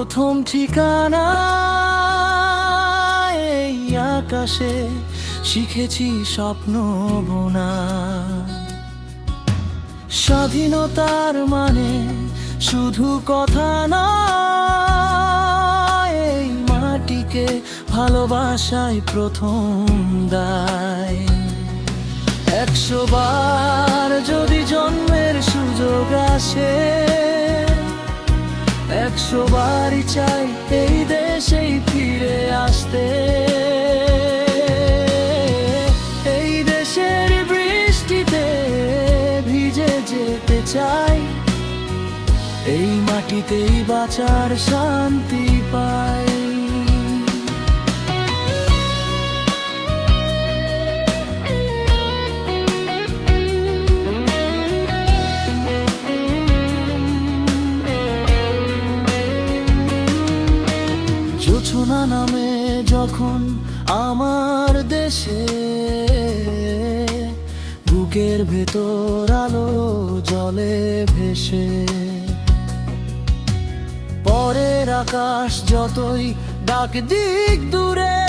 প্রথম ঠিকানা এই আকাশে শিখেছি স্বপ্ন বোনা। স্বাধীনতার মানে শুধু কথা নয়, এই মাটিকে ভালোবাসায় প্রথম দায়। 100 বার যদি জন্মের সুযোগ আসে, 100 বারই চাই এই দেশেই ফিরে আসতে। এই দেশের বৃষ্টিতে ভিজে যেতে চাই, এই মাটিতেই বাঁচার শান্তি পাই। জোছনা নামে যখন আমার দেশে, বুকের ভেতর আলো জলে ভেসে। পরের আকাশ যতই ডাক দিক দূরে,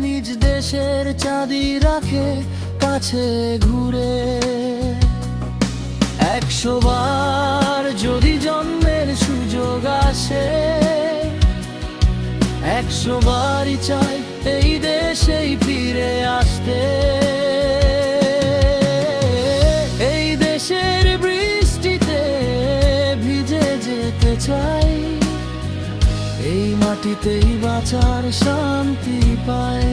নিজ দেশের চাঁদি রাখে কাছে ঘুরে। 100 বার যদি জন্মের সুযোগ আসে, 100 বারই চাই এই দেশেই ফিরে আসতে। এই দেশের বৃষ্টিতে ভিজে যেতে চাই, এই মাটিতেই বাঁচার শান্তি পাই।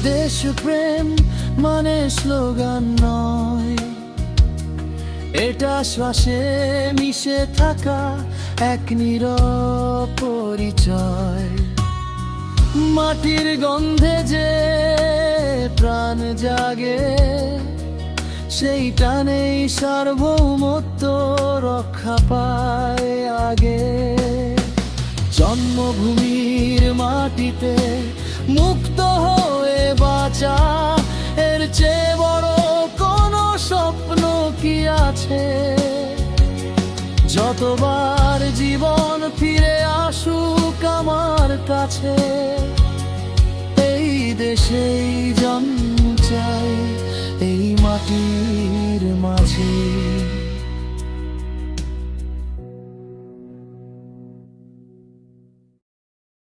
দেশপ্রেম মানে স্লোগান নয়, এটা শ্বাসে মিশে থাকা এক নীরব পরিচয়। মাটির গন্ধে যে প্রাণ জাগে, সেই টানেই সার্বভৌমত্ব রক্ষা পায় আগে। জন্মভূমির মাটিতে মুক্ত হয়ে বাঁচা, এর চেয়ে বড় কোনো স্বপ্ন কি আছে? যতবার জীবন ফিরে আসুক আমার কাছে, এই দেশেই জন্ম চাই, এই মাটির মাঝে।